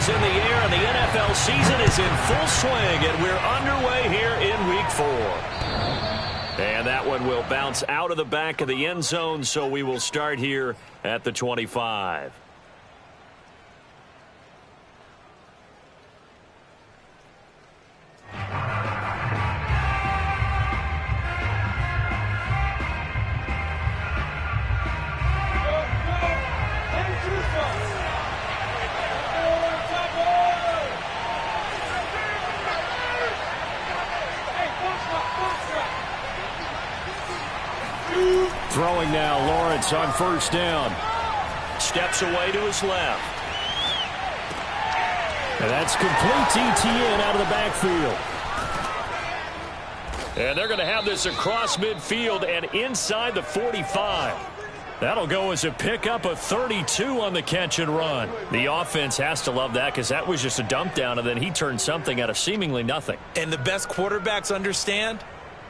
is in the air, and the NFL season is in full swing, and we're underway here in Week 4. And that one will bounce out of the back of the end zone, so we will start here at the 25. Throwing now, Lawrence on first down. Steps away to his left. And that's complete to ETN out of the backfield. And they're going to have this across midfield and inside the 45. That'll go as a pickup of 32 on the catch and run. The offense has to love that because that was just a dump down, and then he turned something out of seemingly nothing. And the best quarterbacks understand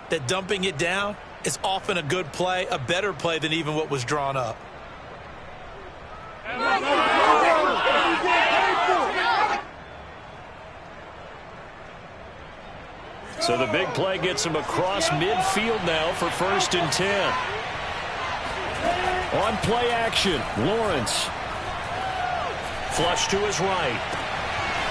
that dumping it down is often a good play, a better play than even what was drawn up. So the big play gets him across midfield now for 1st and 10. On play action, Lawrence. Flush to his right.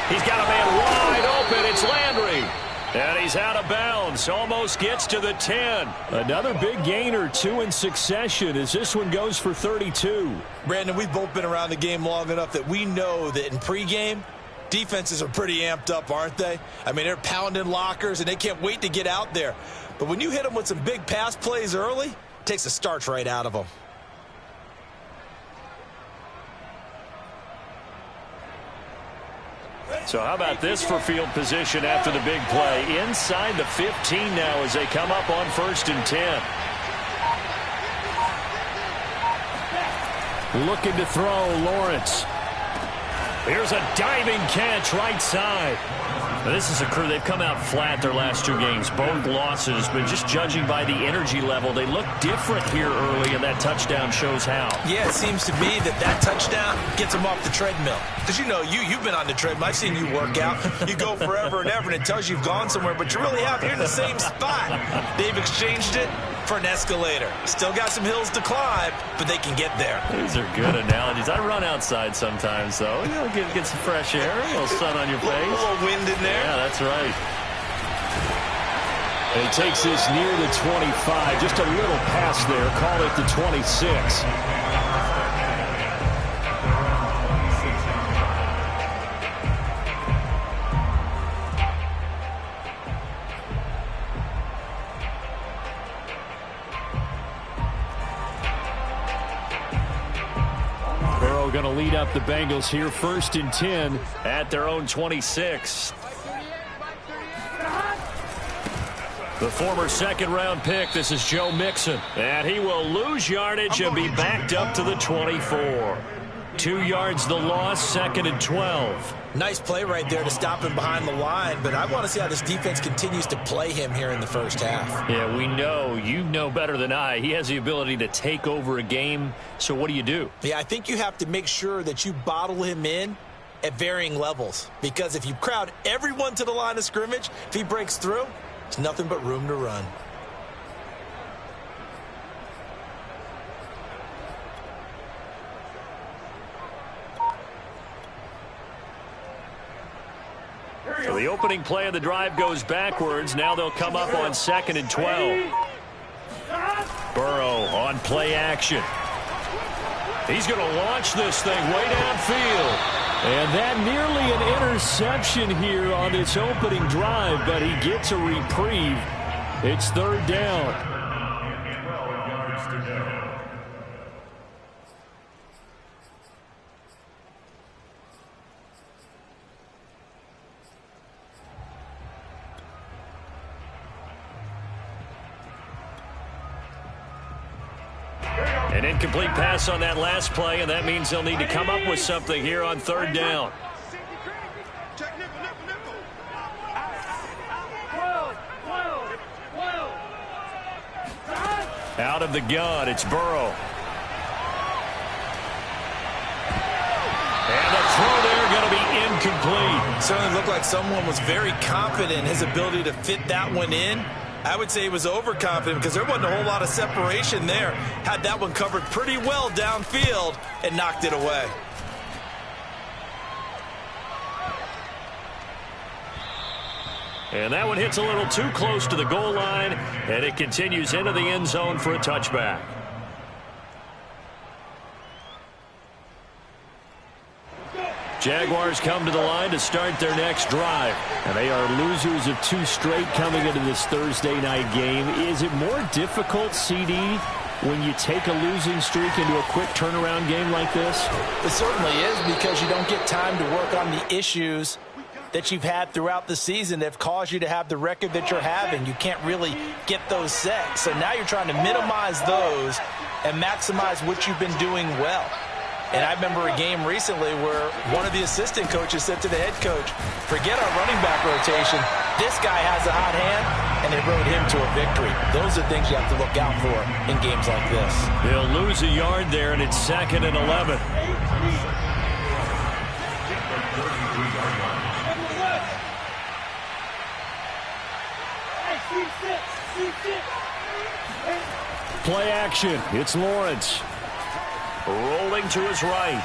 He's got a man wide open. It's Landry. And he's out of bounds. Almost gets to the 10. Another big gain or 2 in succession as this one goes for 32. Brandon, we've both been around the game long enough that we know that in pregame, defenses are pretty amped up, aren't they? I mean, they're pounding lockers, and they can't wait to get out there. But when you hit them with some big pass plays early, it takes the starch right out of them. So how about this for field position after the big play? Inside the 15 now as they come up on 1st and 10. Looking to throw, Lawrence. Here's a diving catch right side. Now, this is a crew. They've come out flat their last 2 games, both losses, but just judging by the energy level, they look different here early, and that touchdown shows how. Yeah, it seems to me that touchdown gets them off the treadmill. Because, you know, you've been on the treadmill. I've seen you work out. You go forever and ever, and it tells you you've gone somewhere, but you really have. You're in the same spot. They've exchanged it for an escalator. Still got some hills to climb, but they can get there. These are good analogies. I run outside sometimes, though. You know, get some fresh air, a little sun on your face. A little wind in there. Yeah, that's right. And he takes this near the 25. Just a little pass there. Call it the 26. Going to lead up the Bengals here 1st and 10 at their own 26. The former 2nd-round pick, this is Joe Mixon. And he will lose yardage and be backed up to the 24. 2 yards the loss, 2nd and 12. Nice play right there to stop him behind the line, but I want to see how this defense continues to play him here in the first half. Yeah, we know. You know better than I. He has the ability to take over a game, so what do? Yeah, I think you have to make sure that you bottle him in at varying levels, because if you crowd everyone to the line of scrimmage, if he breaks through, it's nothing but room to run. So the opening play of the drive goes backwards. Now they'll come up on 2nd and 12. Burrow on play action. He's going to launch this thing way downfield. And that nearly an interception here on this opening drive, but he gets a reprieve. It's 3rd down. An incomplete pass on that last play, and that means they'll need to come up with something here on 3rd down. Out of the gun, it's Burrow. And the throw there going to be incomplete. Certainly looked like someone was very confident in his ability to fit that one in. I would say he was overconfident because there wasn't a whole lot of separation there. Had that one covered pretty well downfield and knocked it away. And that one hits a little too close to the goal line, and it continues into the end zone for a touchback. Jaguars come to the line to start their next drive. And they are losers of 2 straight coming into this Thursday night game. Is it more difficult, CD, when you take a losing streak into a quick turnaround game like this? It certainly is, because you don't get time to work on the issues that you've had throughout the season that have caused you to have the record that you're having. You can't really get those set. So now you're trying to minimize those and maximize what you've been doing well. And I remember a game recently where one of the assistant coaches said to the head coach, forget our running back rotation. This guy has a hot hand, and they rode him to a victory. Those are things you have to look out for in games like this. They'll lose a yard there, and it's 2nd and 11. Play action. It's Lawrence. Rolling to his right.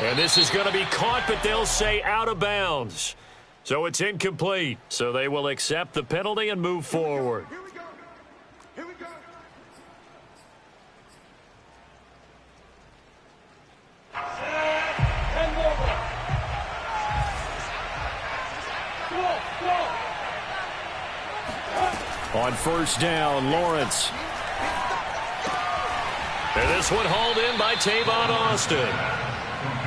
And this is going to be caught, but they'll say out of bounds. So it's incomplete. So they will accept the penalty and move forward. Here we go. Here we go. On first down, Lawrence. And this one hauled in by Tavon Austin.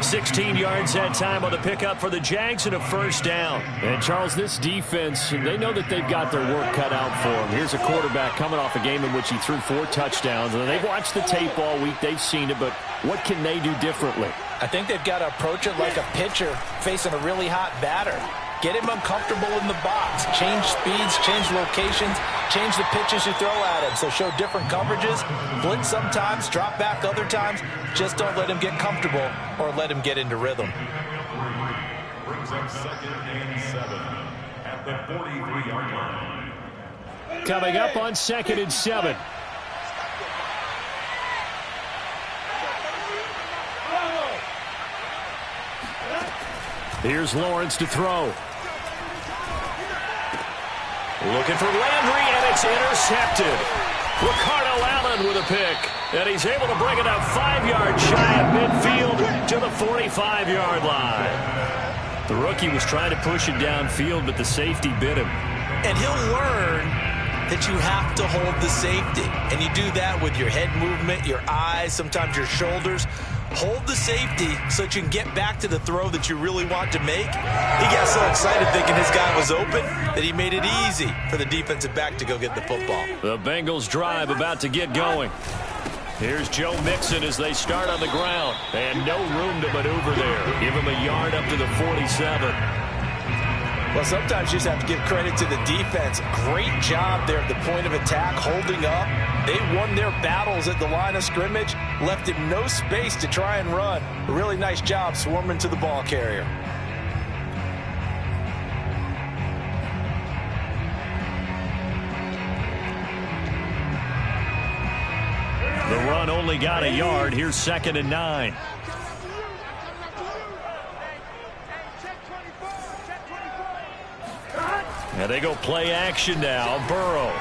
16 yards that time on the pickup for the Jags and a first down. And, Charles, this defense, they know that they've got their work cut out for them. Here's a quarterback coming off a game in which he threw 4 touchdowns. And they've watched the tape all week. They've seen it, but what can they do differently? I think they've got to approach it like a pitcher facing a really hot batter. Get him uncomfortable in the box. Change speeds, change locations, change the pitches you throw at him. So show different coverages, blitz sometimes, drop back other times. Just don't let him get comfortable or let him get into rhythm. Brings up 2nd and 7 at the 43-yard line. Coming up on 2nd and 7. Here's Lawrence to throw. Looking for Landry, and it's intercepted. Ricardo Allen with a pick. And he's able to bring it up 5 yards shy of midfield to the 45-yard line. The rookie was trying to push it downfield, but the safety bit him. And he'll learn that you have to hold the safety. And you do that with your head movement, your eyes, sometimes your shoulders. Hold the safety so that you can get back to the throw that you really want to make. He got so excited thinking his guy was open that he made it easy for the defensive back to go get the football. The Bengals drive about to get going. Here's Joe Mixon as they start on the ground. And no room to maneuver there. Give him a yard up to the 47. Well, sometimes you just have to give credit to the defense. Great job there at the point of attack, holding up. They won their battles at the line of scrimmage, left him no space to try and run. A really nice job swarming to the ball carrier. The run only got a yard. Here's 2nd and 9. And they go play action now. Burrow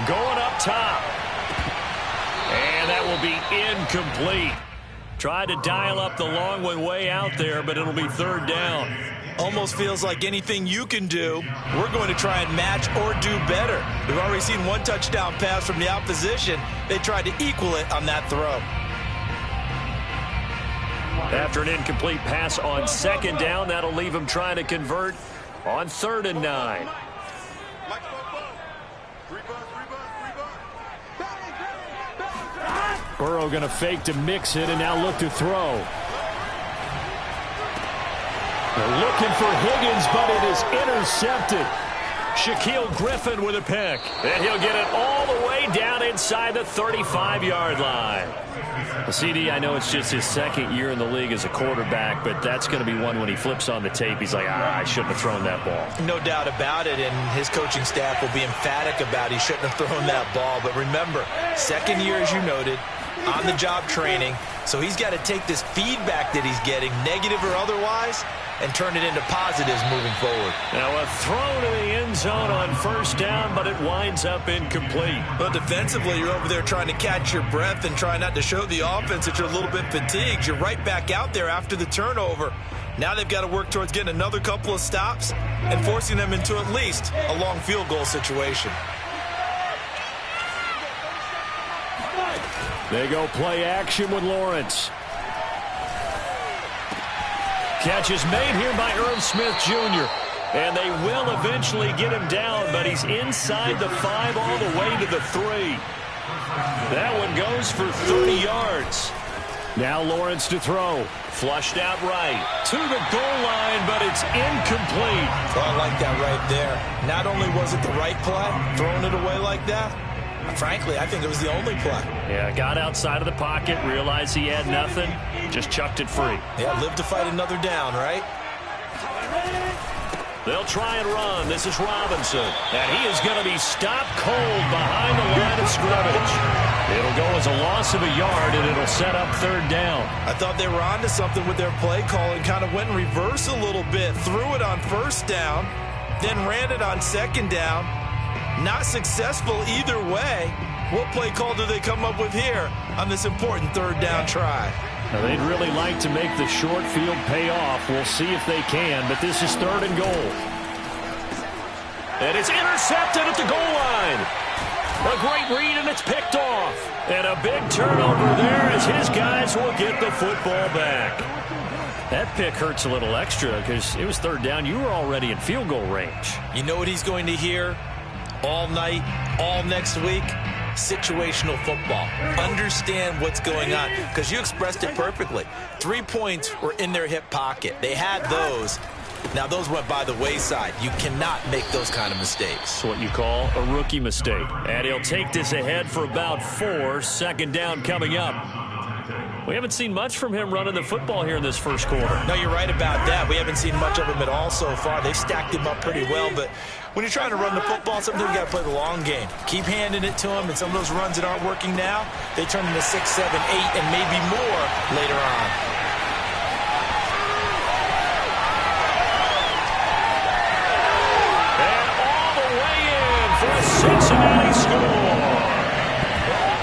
going up top. And that will be incomplete. Tried to dial up the long one way out there, but it'll be 3rd down. Almost feels like anything you can do, we're going to try and match or do better. We've already seen 1 touchdown pass from the opposition. They tried to equal it on that throw. After an incomplete pass on 2nd down, that'll leave him trying to convert on 3rd and 9. Burrow going to fake to mix it and now look to throw. They're looking for Higgins, but it is intercepted. Shaquille Griffin with a pick. And he'll get it all the way down inside the 35-yard line. Well, CD, I know it's just his second year in the league as a quarterback, but that's going to be one when he flips on the tape. He's like, I shouldn't have thrown that ball. No doubt about it, and his coaching staff will be emphatic about he shouldn't have thrown that ball. But remember, second year, as you noted, on-the-job training. So he's got to take this feedback that he's getting, negative or otherwise, and turn it into positives moving forward. Now a throw to the end zone on first down, but it winds up incomplete. Well, defensively, you're over there trying to catch your breath and try not to show the offense that you're a little bit fatigued. You're right back out there after the turnover. Now they've got to work towards getting another couple of stops and forcing them into at least a long field goal situation. They go play action with Lawrence. Catch is made here by Irv Smith Jr. And they will eventually get him down, but he's inside the 5 all the way to the 3. That one goes for 30 yards. Now Lawrence to throw. Flushed out right. To the goal line, but it's incomplete. Oh, I like that right there. Not only was it the right play, throwing it away like that, frankly, I think it was the only play. Yeah, got outside of the pocket, realized he had nothing, just chucked it free. Yeah, live to fight another down, right? They'll try and run. This is Robinson. And he is going to be stopped cold behind the line of scrimmage. It'll go as a loss of a yard, and it'll set up third down. I thought they were onto something with their play call and kind of went in reverse a little bit. Threw it on first down, then ran it on second down. Not successful either way. What play call do they come up with here on this important third down try? Now, they'd really like to make the short field pay off. We'll see if they can, but this is third and goal. And it's intercepted at the goal line. A great read, and it's picked off. And a big turnover there as his guys will get the football back. That pick hurts a little extra because it was third down. You were already in field goal range. You know what he's going to hear all night, all next week? Situational football. Understand what's going on, because you expressed it perfectly. 3 points were in their hip pocket. They had those. Now, those went by the wayside. You cannot make those kind of mistakes. It's what you call a rookie mistake. And he'll take this ahead for about 4. Second down coming up. We haven't seen much from him running the football here in this first quarter. No, you're right about that. We haven't seen much of him at all so far. They've stacked him up pretty well, but when you're trying to run the football, sometimes you got to play the long game. Keep handing it to him, and some of those runs that aren't working now, they turn into 6, 7, 8, and maybe more later on. And all the way in for a Cincinnati score.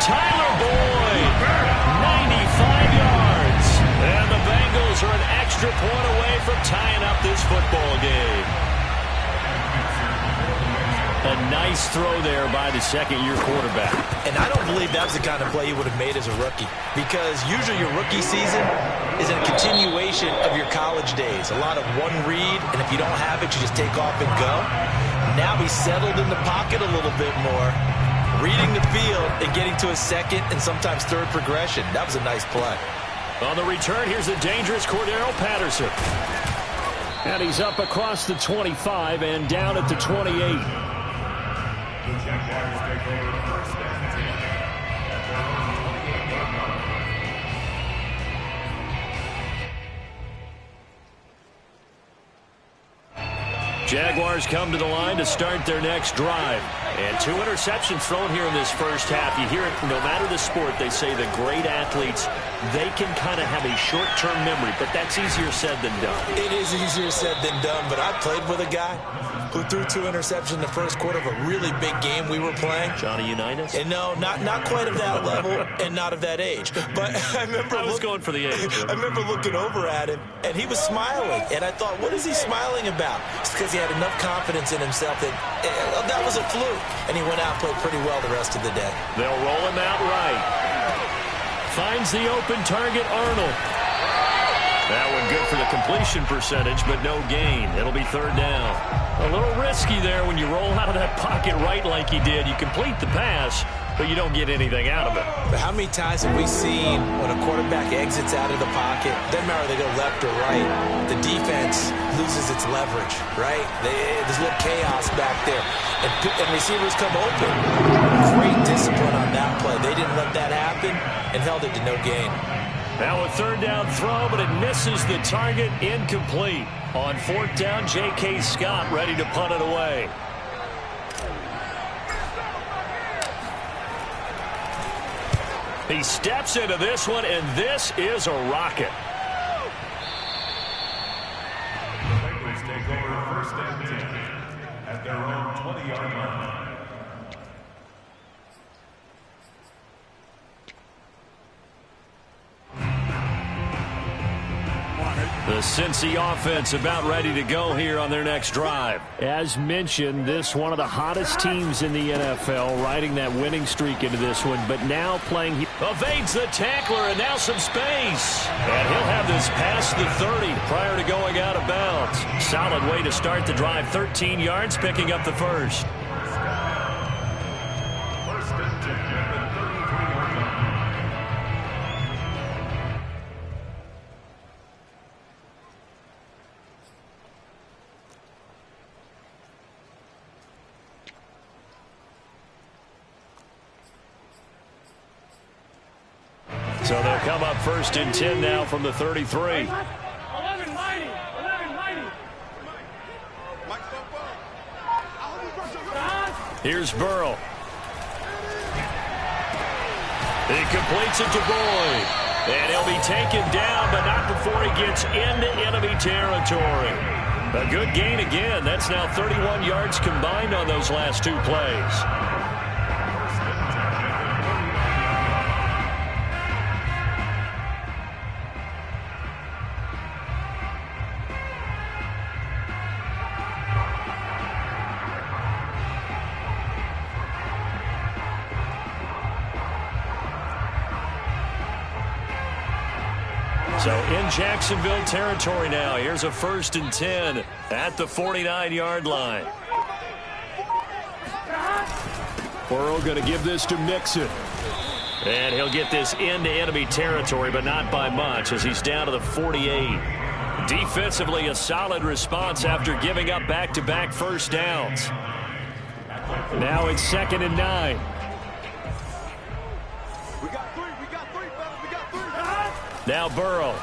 Tyler Boyd, 95 yards. And the Bengals are an extra point away from tying up this football game. A nice throw there by the second-year quarterback. And I don't believe that was the kind of play he would have made as a rookie, because usually your rookie season is a continuation of your college days. A lot of one read, and if you don't have it, you just take off and go. Now he's settled in the pocket a little bit more, reading the field and getting to a second and sometimes third progression. That was a nice play. On the return, here's the dangerous Cordero Patterson. And he's up across the 25 and down at the 28. The Jaguars take over first and 10 at their own 28-yard line. Jaguars come to the line to start their next drive. And 2 interceptions thrown here in this first half. You hear it, no matter the sport, they say the great athletes, they can kind of have a short-term memory, but that's easier said than done. It is easier said than done, but I played with a guy who threw 2 interceptions in the first quarter of a really big game we were playing. Johnny Unitas? And no, not quite of that level and not of that age. But I remember I was going for the age. I remember looking over at him, and he was smiling. And I thought, what is he smiling about? It's because he had enough confidence in himself that that was a fluke. And he went out and played pretty well the rest of the day. They'll roll him out right. Finds the open target, Arnold. That one good for the completion percentage, but no gain. It'll be third down. A little risky there when you roll out of that pocket right like he did. You complete the pass, but you don't get anything out of it. But how many times have we seen when a quarterback exits out of the pocket, doesn't matter whether they go left or right, the defense loses its leverage, right? There's a little chaos back there, and receivers come open. Great discipline on that play. They didn't let that happen and held it to no gain. Now a third down throw, but it misses the target, incomplete. On fourth down, J.K. Scott ready to punt it away. He steps into this one, and this is a rocket. The Bengals take over first and 10 at their own 20-yard line. The Cincy offense about ready to go here on their next drive. As mentioned, this one of the hottest teams in the NFL, riding that winning streak into this one, but now playing. Evades the tackler, and now some space. And he'll have this past the 30 prior to going out of bounds. Solid way to start the drive. 13 yards, picking up the first. First and 10 at the 33-yard line. So they'll come up first and 10 now from the 33. Here's Burrow. He completes it to Boyd. And he'll be taken down, but not before he gets into enemy territory. A good gain again. That's now 31 yards combined on those last two plays. So in Jacksonville territory now. Here's a first and 10 at the 49-yard line. Burrow going to give this to Mixon. And he'll get this into enemy territory, but not by much as he's down to the 48. Defensively, a solid response after giving up back-to-back first downs. Now it's 2nd and 9. Now Burrow.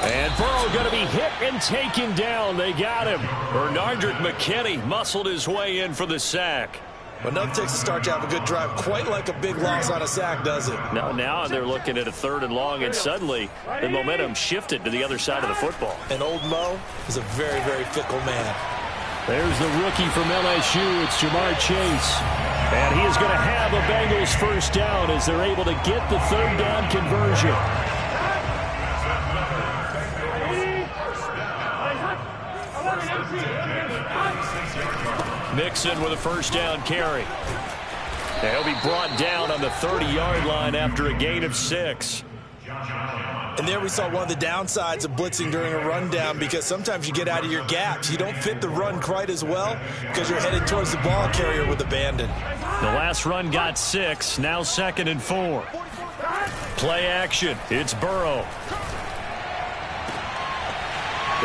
And Burrow going to be hit and taken down. They got him. Bernardrick McKinney muscled his way in for the sack. Well, nothing takes a start to have a good drive quite like a big loss on a sack, does it? Now they're looking at a 3rd and long, and suddenly the momentum shifted to the other side of the football. And old Mo is a very, very fickle man. There's the rookie from LSU. It's Jamar Chase. And he is going to have a Bengals first down as they're able to get the 3rd down conversion. Mixon with a first down carry. He'll be brought down on the 30-yard line after a gain of 6. And there we saw one of the downsides of blitzing during a rundown, because sometimes you get out of your gaps. You don't fit the run quite as well because you're headed towards the ball carrier with abandon. The last run got 6. Now 2nd and 4. Play action. It's Burrow.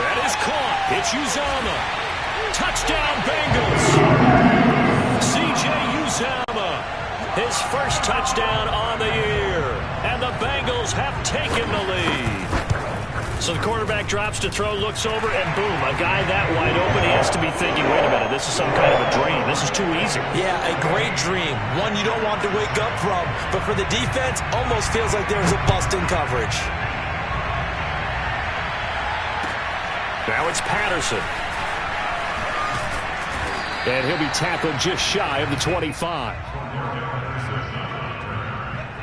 That is caught. It's Uzomah. Touchdown, Bengals. C.J. Uzomah, his first touchdown on the year. And the Bengals have taken the lead. So the quarterback drops to throw, looks over, and boom, a guy that wide open. He has to be thinking, wait a minute, this is some kind of a dream. This is too easy. Yeah, a great dream. One you don't want to wake up from. But for the defense, almost feels like there's a bust in coverage. Now it's Patterson. And he'll be tackled just shy of the 25.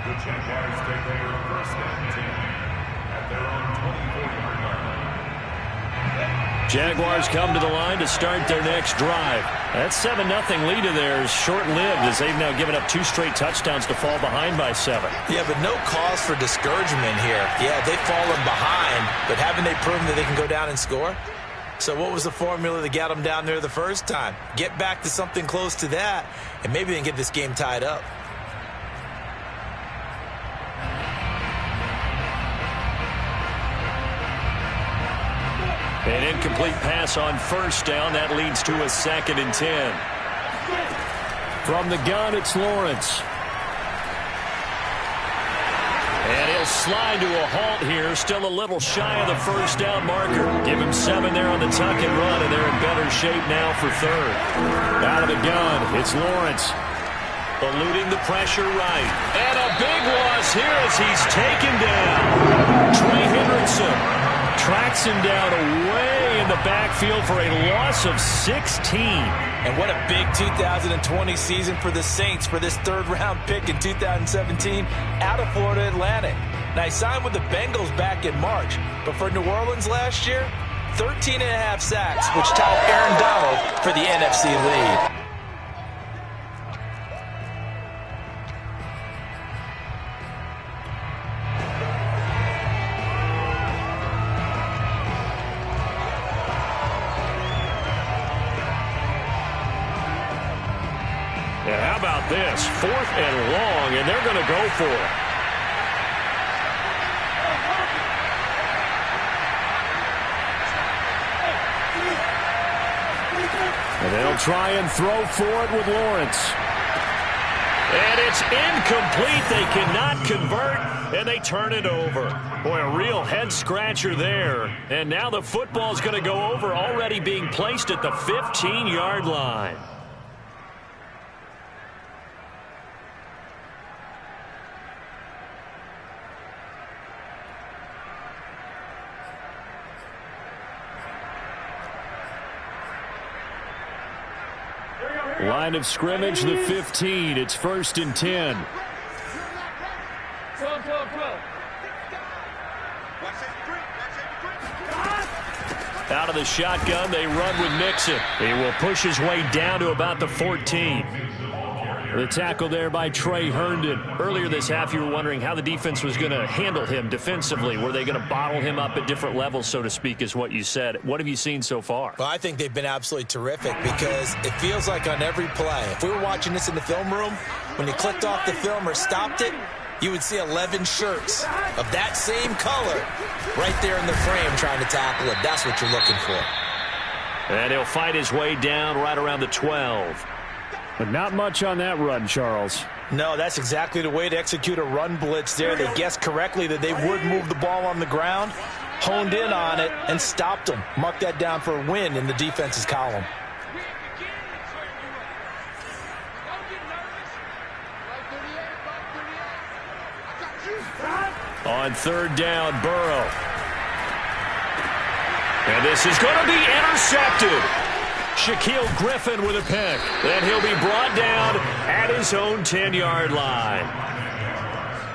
The Jaguars take over first and 10 at their own 24-yard line. Jaguars come to the line to start their next drive. That 7-0 lead of theirs short-lived as they've now given up 2 straight touchdowns to fall behind by 7. Yeah, but no cause for discouragement here. Yeah, they've fallen behind, but haven't they proven that they can go down and score? So what was the formula that got them down there the first time? Get back to something close to that, and maybe they can get this game tied up. An incomplete pass on first down. That leads to a 2nd and 10. From the gun, it's Lawrence. And he'll slide to a halt here. Still a little shy of the first down marker. Give him 7 there on the tuck and run, and they're in better shape now for 3rd. Out of the gun, it's Lawrence. Eluding the pressure right. And a big loss here as he's taken down. Trey Hendrickson tracks him down away in the backfield for a loss of 16. And what a big 2020 season for the Saints for this 3rd-round pick in 2017 out of Florida Atlantic. Now, he signed with the Bengals back in March, but for New Orleans last year, 13.5 sacks, which tied Aaron Donald for the NFC lead. And how about this? 4th and long, and they're going to go for it. And they'll try and throw for it with Lawrence. And it's incomplete. They cannot convert, and they turn it over. Boy, a real head-scratcher there. And now the football's going to go over, already being placed at the 15-yard line. Line of scrimmage, the 15. It's 1st and 10. Out of the shotgun, they run with Mixon. He will push his way down to about the 14. The tackle there by Trey Herndon. Earlier this half, you were wondering how the defense was going to handle him defensively. Were they going to bottle him up at different levels, so to speak, is what you said. What have you seen so far? Well, I think they've been absolutely terrific because it feels like on every play, if we were watching this in the film room, when you clicked off the film or stopped it, you would see 11 shirts of that same color right there in the frame trying to tackle it. That's what you're looking for. And he'll fight his way down right around the 12. But not much on that run, Charles. No, that's exactly the way to execute a run blitz there. They guessed correctly that they would move the ball on the ground, honed in on it, and stopped them. Mark that down for a win in the defense's column. On 3rd down, Burrow. And this is going to be intercepted. Shaquille Griffin with a pick. And he'll be brought down at his own 10-yard line.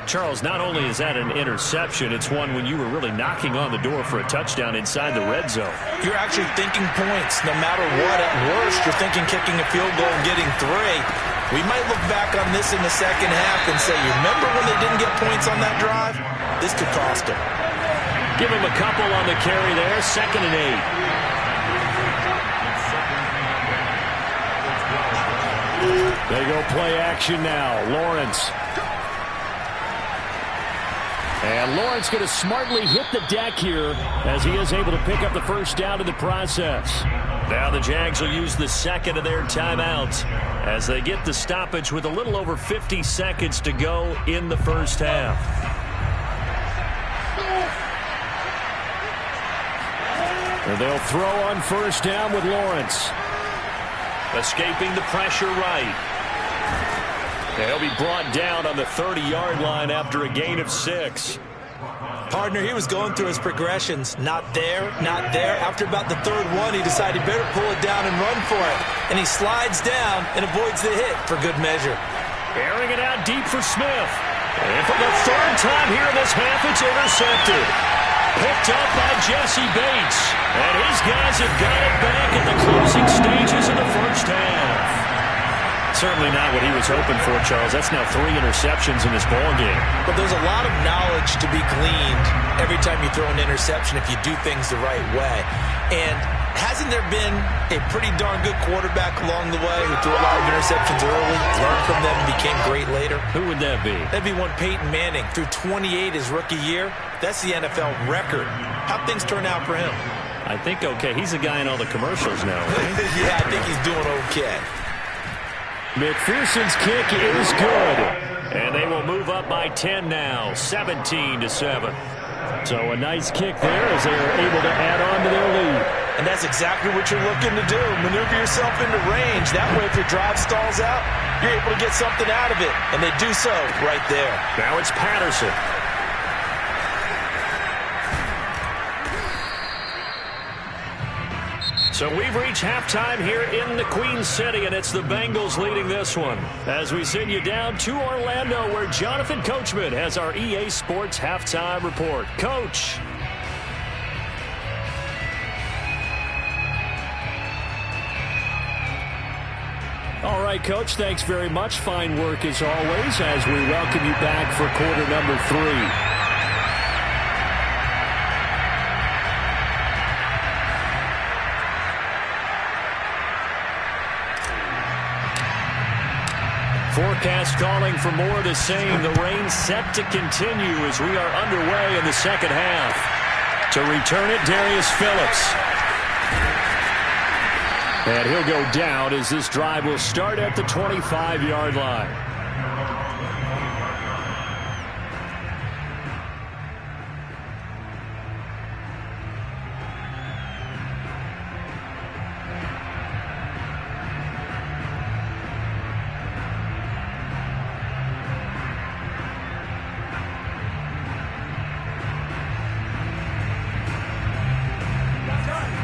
Charles, not only is that an interception, it's one when you were really knocking on the door for a touchdown inside the red zone. You're actually thinking points no matter what. At worst, you're thinking kicking a field goal and getting 3. We might look back on this in the second half and say, you remember when they didn't get points on that drive? This could cost them. Give him a couple on the carry there. 2nd and 8. They go play action now. Lawrence. And Lawrence going to smartly hit the deck here as he is able to pick up the first down in the process. Now the Jags will use the 2nd of their timeouts as they get the stoppage with a little over 50 seconds to go in the first half. And they'll throw on 1st down with Lawrence. Escaping the pressure right. They'll be brought down on the 30-yard line after a gain of 6. Partner, he was going through his progressions. Not there, not there. After about the 3rd one, he decided he better pull it down and run for it. And he slides down and avoids the hit for good measure. Airing it out deep for Smith. And for the 3rd time here in this half, it's intercepted. Picked up by Jesse Bates. And his guys have got it back at the closing stages of the first half. Certainly not what he was hoping for, Charles. That's now 3 interceptions in this ballgame. But there's a lot of knowledge to be gleaned every time you throw an interception if you do things the right way. And Hasn't there been a pretty darn good quarterback along the way who threw a lot of interceptions early, learned from them, and became great later? Who would that be? That'd be one Peyton Manning. Threw 28 his rookie year. That's the NFL record. How'd things turn out for him? I think okay. He's a guy in all the commercials now. Right? Yeah, I think he's doing okay. McPherson's kick is good. And they will move up by 10 now, 17-7. So a nice kick there as they are able to add on to their lead. And that's exactly what you're looking to do. Maneuver yourself into range. That way, if your drive stalls out, you're able to get something out of it. And they do so right there. Now it's Patterson. So we've reached halftime here in the Queen City, and it's the Bengals leading this one. As we send you down to Orlando, where Jonathan Coachman has our EA Sports halftime report. Coach. All right, Coach, thanks very much. Fine work as always as we welcome you back for quarter number 3. Forecast calling for more of the same. The rain set to continue as we are underway in the second half. To return it, Darius Phillips. And he'll go down as this drive will start at the 25-yard line.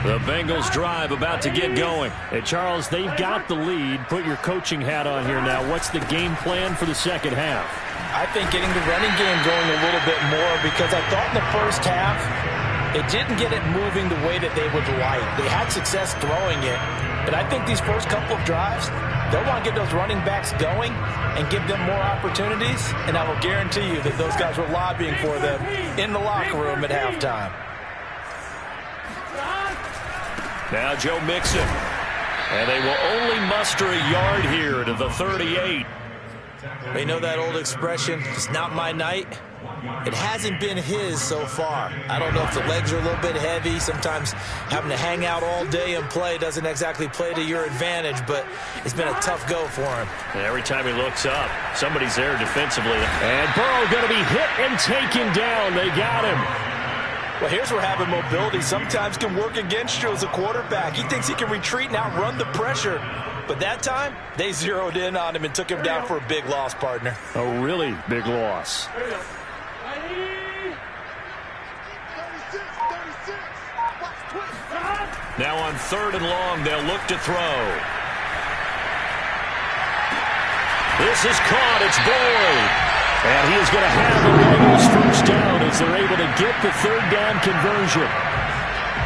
The Bengals drive about to get going. And Charles, they've got the lead. Put your coaching hat on here now. What's the game plan for the second half? I think getting the running game going a little bit more, because I thought in the first half it didn't get it moving the way that they would like. They had success throwing it, but I think these first couple of drives, they'll want to get those running backs going and give them more opportunities, and I will guarantee you that those guys were lobbying for them in the locker room at halftime. Now Joe Mixon. And they will only muster a yard here to the 38. You know that old expression, it's not my night? It hasn't been his so far. I don't know if the legs are a little bit heavy. Sometimes having to hang out all day and play doesn't exactly play to your advantage, but it's been a tough go for him. And every time he looks up, somebody's there defensively. And Burrow going to be hit and taken down. They got him. Well, here's where having mobility sometimes can work against you as a quarterback. He thinks he can retreat and outrun the pressure. But that time, they zeroed in on him and took him down for a big loss, partner. A really big loss. Now on 3rd and long, they'll look to throw. This is caught. It's Boyd. And he is going to have the Bengals first down as they're able to get the 3rd down conversion.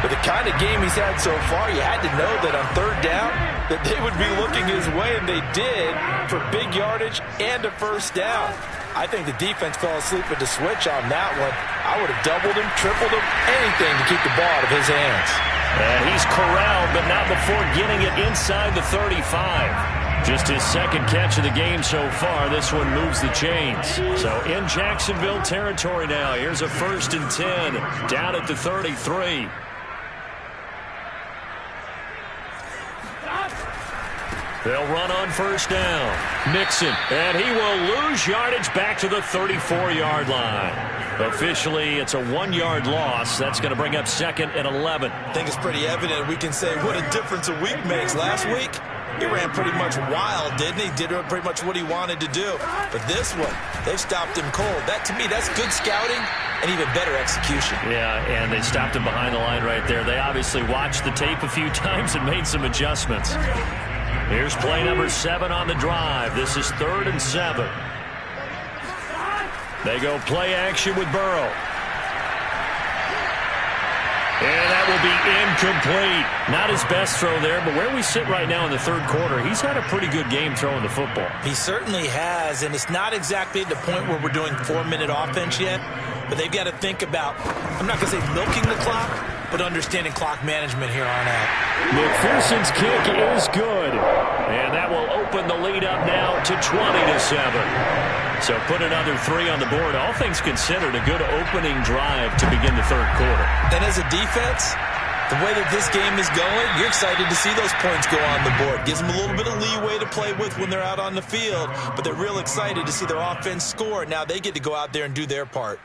With the kind of game he's had so far, you had to know that on 3rd down that they would be looking his way, and they did, for big yardage and a first down. I think the defense fell asleep at the switch on that one. I would have doubled him, tripled him, anything to keep the ball out of his hands. And he's corralled, but not before getting it inside the 35. Just his second catch of the game so far. This one moves the chains. So in Jacksonville territory now. Here's a 1st and 10 down at the 33. They'll run on first down. Mixon, and he will lose yardage back to the 34-yard line. Officially, it's a 1-yard loss. That's going to bring up 2nd and 11. I think it's pretty evident. We can say what a difference a week makes. Last week, he ran pretty much wild, didn't he? Did pretty much what he wanted to do. But this one, they've stopped him cold. That, to me, that's good scouting and even better execution. Yeah, and they stopped him behind the line right there. They obviously watched the tape a few times and made some adjustments. Here's play number 7 on the drive. This is 3rd and 7. They go play action with Burrow. And that will be incomplete. Not his best throw there, but where we sit right now in the 3rd quarter, he's had a pretty good game throwing the football. He certainly has, and it's not exactly at the point where we're doing 4-minute offense yet, but they've got to think about, I'm not going to say milking the clock, but understanding clock management here on out. McPherson's kick is good. And that will open the lead up now to 20-7. So put another 3 on the board. All things considered, a good opening drive to begin the third quarter. And as a defense, the way that this game is going, you're excited to see those points go on the board. Gives them a little bit of leeway to play with when they're out on the field, but they're real excited to see their offense score. Now they get to go out there and do their part.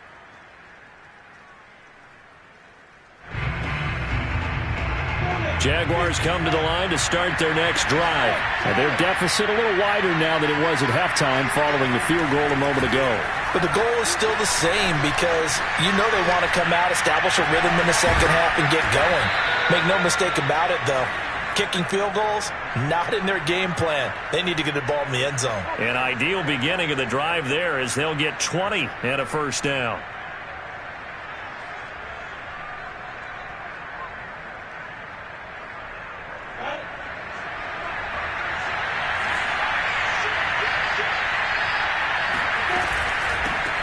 Jaguars come to the line to start their next drive. Their deficit a little wider now than it was at halftime following the field goal a moment ago. But the goal is still the same because you know they want to come out, establish a rhythm in the second half, and get going. Make no mistake about it, though. Kicking field goals, not in their game plan. They need to get the ball in the end zone. An ideal beginning of the drive there as they'll get 20 and a first down.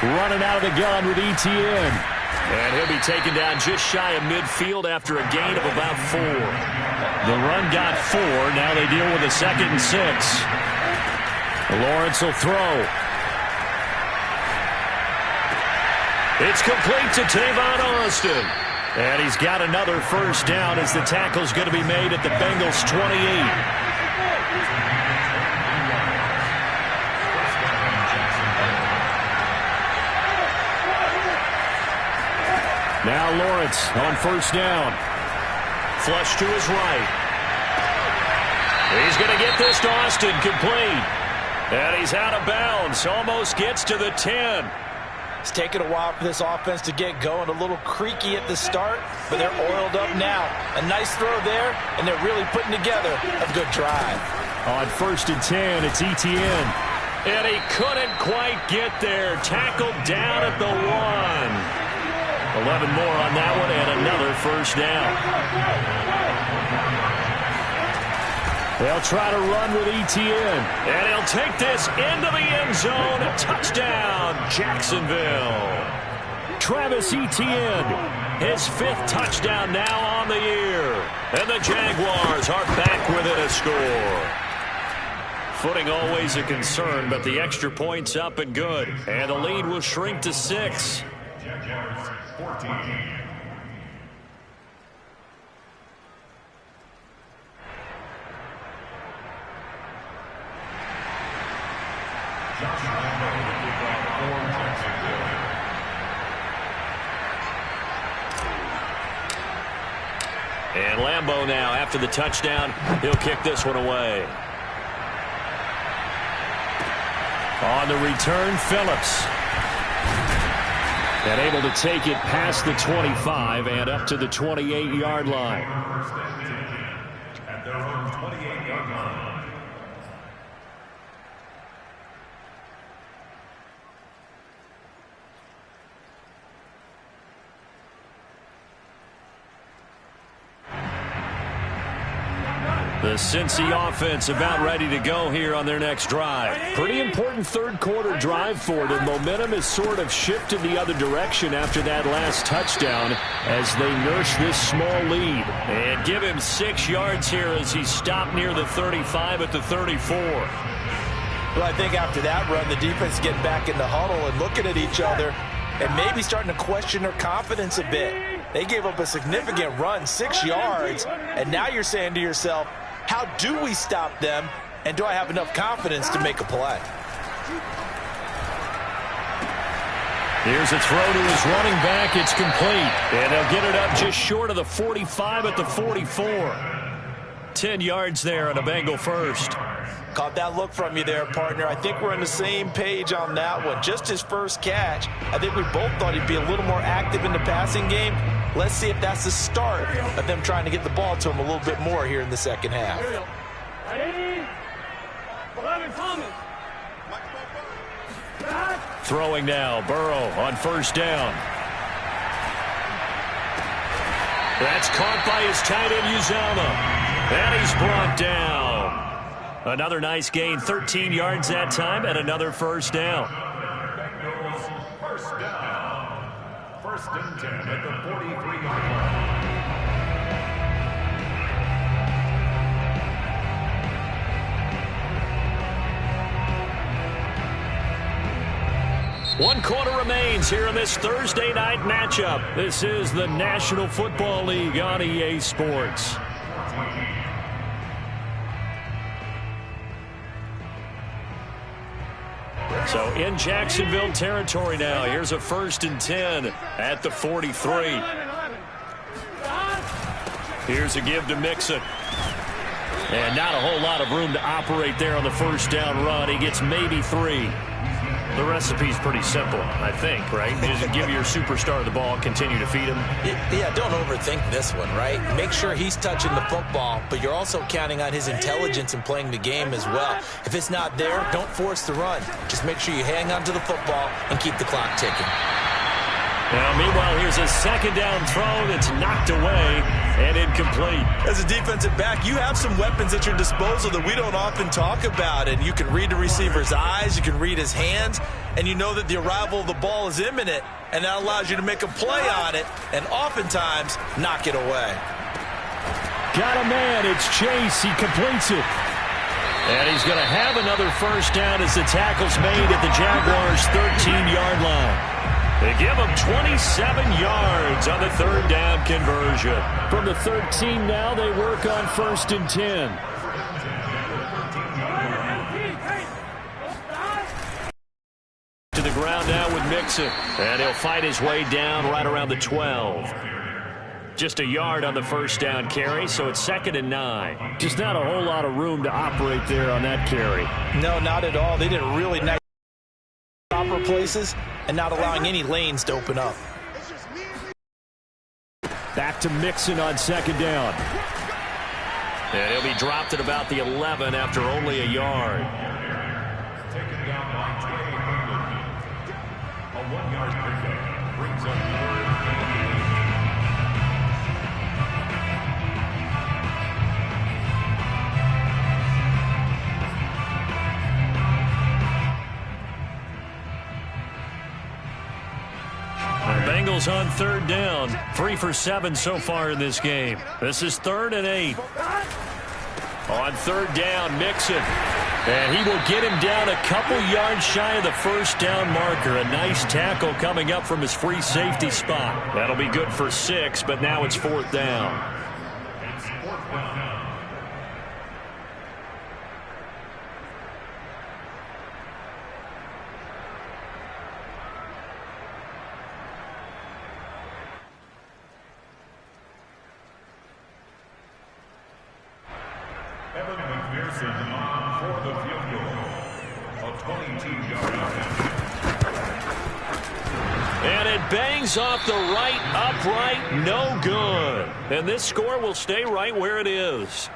Running out of the gun with ETN. And he'll be taken down just shy of midfield after a gain of about 4. The run got 4. Now they deal with a 2nd and 6. Lawrence will throw. It's complete to Tavon Austin. And he's got another first down as the tackle's going to be made at the Bengals 28. Now Lawrence on first down. Flush to his right. He's going to get this to Austin complete. And he's out of bounds. Almost gets to the 10. It's taken a while for this offense to get going. A little creaky at the start, but they're oiled up now. A nice throw there, and they're really putting together a good drive. On 1st and 10, it's ETN. And he couldn't quite get there. Tackled down at the 1. 11 more on that one, and another first down. They'll try to run with ETN. And he'll take this into the end zone. Touchdown, Jacksonville. Travis Etienne, his 5th touchdown now on the year. And the Jaguars are back within a score. Footing always a concern, but the extra point's up and good. And the lead will shrink to 6. Jaguars 14. And Lambeau now, after the touchdown, he'll kick this one away. On the return, Phillips. And able to take it past the 25 and up to the 28-yard line. At their own 28-yard line. The Cincy offense about ready to go here on their next drive. Pretty important third quarter drive for them. Momentum has sort of shifted the other direction after that last touchdown as they nurse this small lead. And give him 6 yards here as he stopped near the 35 at the 34. Well, I think after that run, the defense getting back in the huddle and looking at each other and maybe starting to question their confidence a bit. They gave up a significant run, 6 yards, and now you're saying to yourself, how do we stop them, and do I have enough confidence to make a play? Here's a throw to his running back. It's complete. And they'll get it up just short of the 45 at the 44. 10 yards there on a Bengal first. Caught that look from you there, partner. I think we're on the same page on that one. Just his first catch. I think we both thought he'd be a little more active in the passing game. Let's see if that's the start of them trying to get the ball to him a little bit more here in the second half. Throwing now, Burrow on first down. That's caught by his tight end, Uzama. And he's brought down. Another nice gain, 13 yards that time, and another first down. first and 10 at the 43-yard line. One quarter remains here in this Thursday night matchup. This is the National Football League on EA Sports. So in Jacksonville territory now. Here's a first and 10 at the 43. Here's a give to Mixon. And not a whole lot of room to operate there on the first down run. He gets maybe 3. The recipe's pretty simple, I think, right? Just give your superstar the ball, continue to feed him. Yeah, don't overthink this one, right? Make sure he's touching the football, but you're also counting on his intelligence in playing the game as well. If it's not there, don't force the run. Just make sure you hang on to the football and keep the clock ticking. Now, meanwhile, here's a second down throw that's knocked away and incomplete. As a defensive back, you have some weapons at your disposal that we don't often talk about. And you can read the receiver's eyes, you can read his hands, and you know that the arrival of the ball is imminent, and that allows you to make a play on it and oftentimes knock it away. Got a man. It's Chase. He completes it. And he's going to have another first down as the tackle's made at the Jaguars' 13-yard line. They give him 27 yards on the third down conversion. From the 13 now, they work on first and 10. To the ground now with Mixon. And he'll fight his way down right around the 12. Just a yard on the first down carry, so it's second and 9. Just not a whole lot of room to operate there on that carry. No, not at all. They did a really nice proper places and not allowing any lanes to open up. Back to Mixon on second down. And he'll be dropped at about the 11 after only a yard. Taken down by Trey Hendon. A 1-yard pickup brings up third and 8. Bengals on third down. 3 for 7 so far in this game. This is 3rd and 8. On third down, Mixon. And he will get him down a couple yards shy of the first down marker. A nice tackle coming up from his free safety spot. That'll be good for 6, but now it's 4th down. It's 4th down. Evan McPherson on for the field goal. A 22-yard attempt. And it bangs off the right upright. No good. And this score will stay right where it is.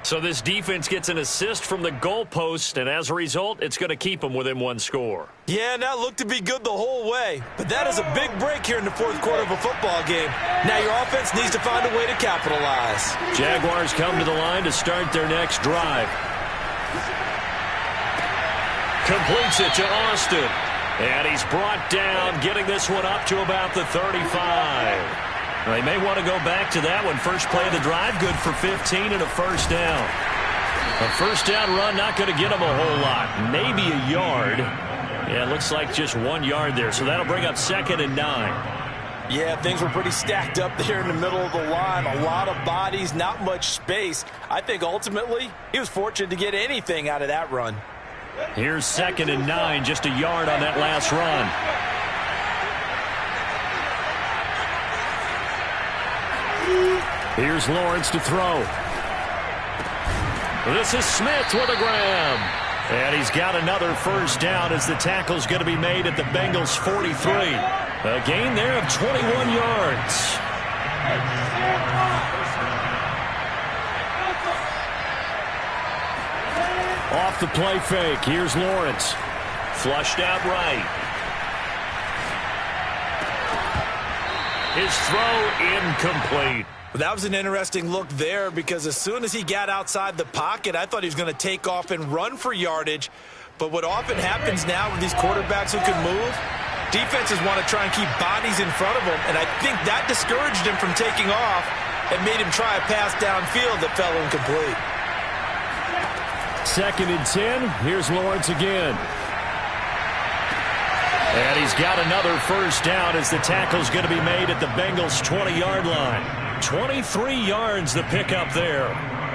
So this defense gets an assist from the goalpost, and as a result, it's going to keep them within 1 score. Yeah, and that looked to be good the whole way. But that is a big break here in the 4th quarter of a football game. Now your offense needs to find a way to capitalize. Jaguars come to the line to start their next drive. Completes it to Austin. And he's brought down, getting this one up to about the 35. They may want to go back to that one. First play of the drive, good for 15 and a first down. A first down run, not going to get them a whole lot. Maybe a yard. Yeah, it looks like just 1 yard there. So that'll bring up 2nd and 9. Yeah, things were pretty stacked up there in the middle of the line. A lot of bodies, not much space. I think ultimately he was fortunate to get anything out of that run. Here's 2nd and 9, just a yard on that last run. Here's Lawrence to throw. This is Smith with a grab. And he's got another first down as the tackle's going to be made at the Bengals 43. A gain there of 21 yards. Off the play fake. Here's Lawrence. Flushed out right. His throw incomplete. That was an interesting look there because as soon as he got outside the pocket, I thought he was going to take off and run for yardage. But what often happens now with these quarterbacks who can move, Defenses want to try and keep bodies in front of him, and I think that discouraged him from taking off and made him try a pass downfield that fell incomplete. 2nd and 10. Here's Lawrence again. And he's got another first down as the tackle's going to be made at the Bengals' 20-yard line. 23 yards the pickup there.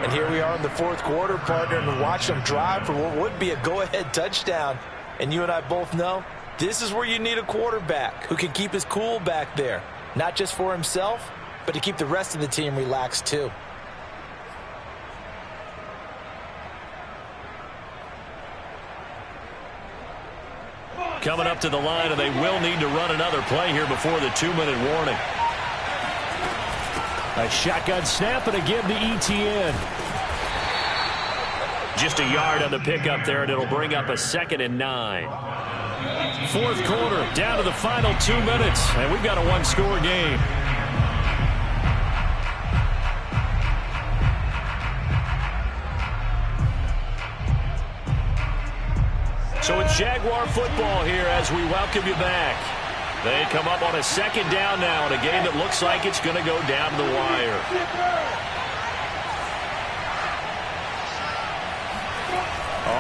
And here we are in the 4th quarter, partner, and watch them drive for what would be a go-ahead touchdown. And you and I both know this is where you need a quarterback who can keep his cool back there. Not just for himself, but to keep the rest of the team relaxed too. Coming up to the line, and they will need to run another play here before the 2-minute warning. A shotgun snap, and again to ETN. Just a yard on the pickup there, and it'll bring up a 2nd and 9. 4th quarter, down to the final 2 minutes, and we've got a one-score game. So it's Jaguar football here as we welcome you back. They come up on a 2nd down now in a game that looks like it's going to go down to the wire.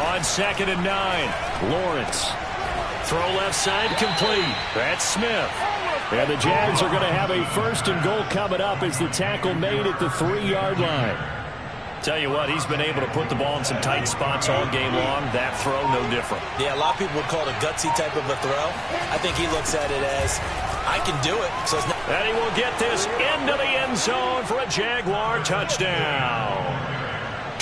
On 2nd and 9, Lawrence. Throw left side complete. That's Smith. And the Jags are going to have a 1st and goal coming up as the tackle made at the 3-yard line. Tell you what, he's been able to put the ball in some tight spots all game long. That throw, no different. Yeah, a lot of people would call it a gutsy type of a throw. I think he looks at it as, I can do it. So it's not. And he will get this into the end zone for a Jaguar touchdown.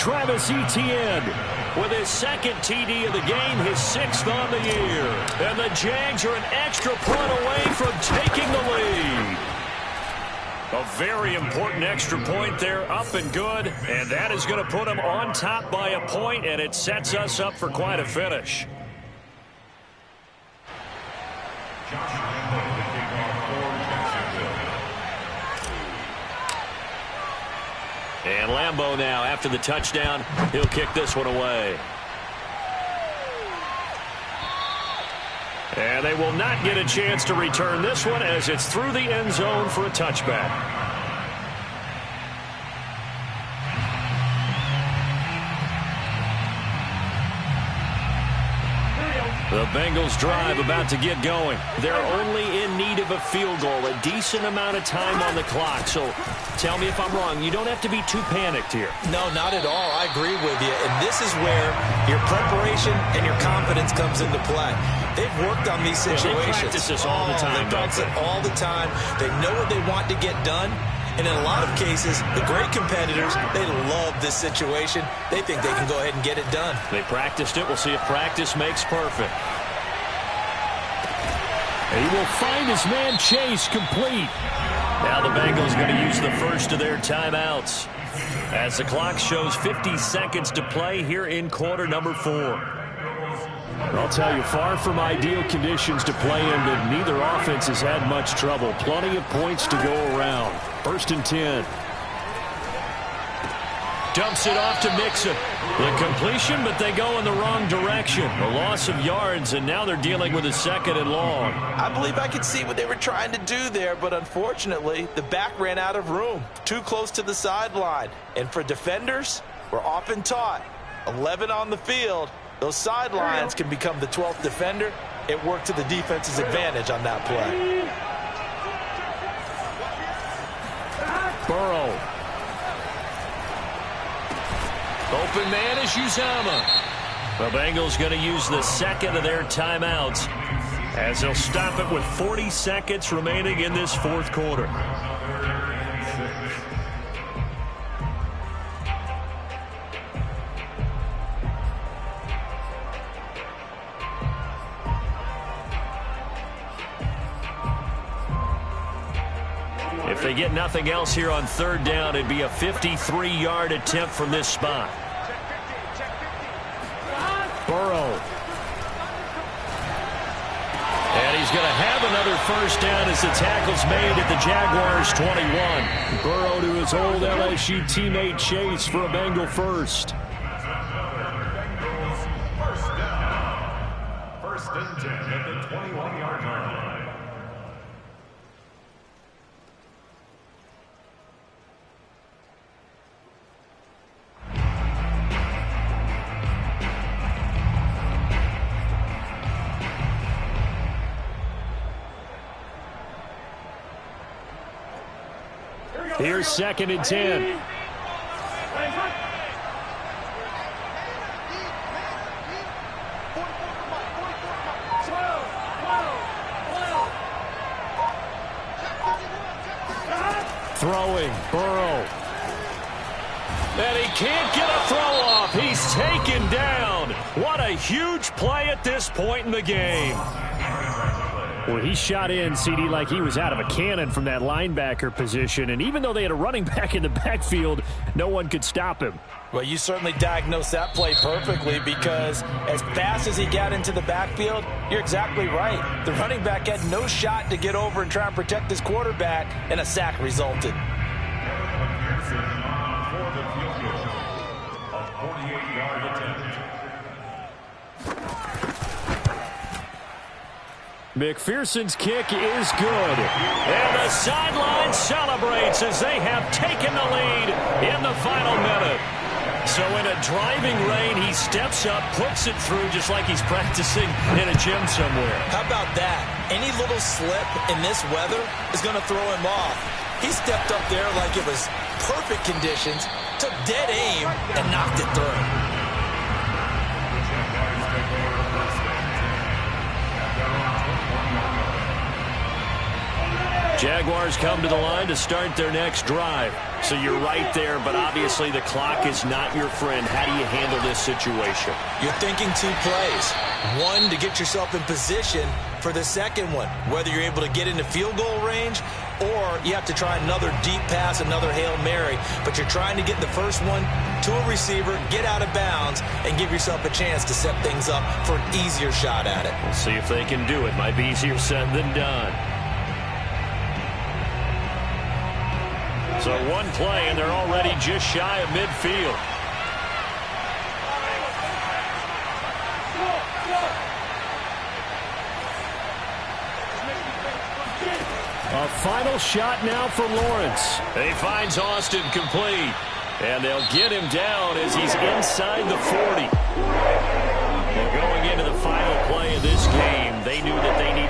Travis Etienne with his 2nd TD of the game, his 6th on the year. And the Jags are an extra point away from taking the lead. A very important extra point there, up and good. And that is going to put them on top by a point, and it sets us up for quite a finish. And Lambeau now, after the touchdown, he'll kick this one away. And they will not get a chance to return this one as it's through the end zone for a touchback. The Bengals drive about to get going. They're only in need of a field goal, a decent amount of time on the clock. So tell me if I'm wrong. You don't have to be too panicked here. No, not at all. I agree with you. And this is where your preparation and your confidence comes into play. They've worked on these situations. They practice this all the time. They practice it all the time. They know what they want to get done. And in a lot of cases, the great competitors, they love this situation. They think they can go ahead and get it done. They practiced it. We'll see if practice makes perfect. He will find his man Chase complete. Now the Bengals going to use the first of their timeouts as the clock shows 50 seconds to play here in quarter number 4. I'll tell you, far from ideal conditions to play in, but neither offense has had much trouble. Plenty of points to go around. 1st and 10. Dumps it off to Mixon. The completion, but they go in the wrong direction. A loss of yards, and now they're dealing with a 2nd and long. I believe I could see what they were trying to do there, but unfortunately, the back ran out of room. Too close to the sideline. And for defenders, we're often taught, 11 on the field, those sidelines can become the 12th defender. It worked to the defense's advantage on that play. Burrow. Open man is Uzama. The Bengals going to use the 2nd of their timeouts as they'll stop it with 40 seconds remaining in this 4th quarter. If they get nothing else here on 3rd down, it'd be a 53-yard attempt from this spot. Burrow. And he's going to have another first down as the tackle's made at the Jaguars' 21. Burrow to his old LSU teammate Chase for a Bengal first. First down. 1st and 10. at the 21-yard line. Here's 2nd and 10. Throwing, Burrow. And he can't get a throw off. He's taken down. What a huge play at this point in the game. Well, he shot in, CD, like he was out of a cannon from that linebacker position. And even though they had a running back in the backfield, no one could stop him. Well, you certainly diagnosed that play perfectly because as fast as he got into the backfield, you're exactly right. The running back had no shot to get over and try and protect his quarterback, and a sack resulted. For the field goal, a 48-yard attempt. McPherson's kick is good. And the sideline celebrates as they have taken the lead in the final minute. So in a driving rain, he steps up, puts it through just like he's practicing in a gym somewhere. How about that? Any little slip in this weather is going to throw him off. He stepped up there like it was perfect conditions, took dead aim, and knocked it through. Jaguars come to the line to start their next drive. So you're right there, but obviously the clock is not your friend. How do you handle this situation? You're thinking 2 plays. One, to get yourself in position for the second one, whether you're able to get into field goal range or you have to try another deep pass, another Hail Mary. But you're trying to get the first one to a receiver, get out of bounds, and give yourself a chance to set things up for an easier shot at it. We'll see if they can do it. Might be easier said than done. So one play, and they're already just shy of midfield. A final shot now for Lawrence. He finds Austin complete. And they'll get him down as he's inside the 40.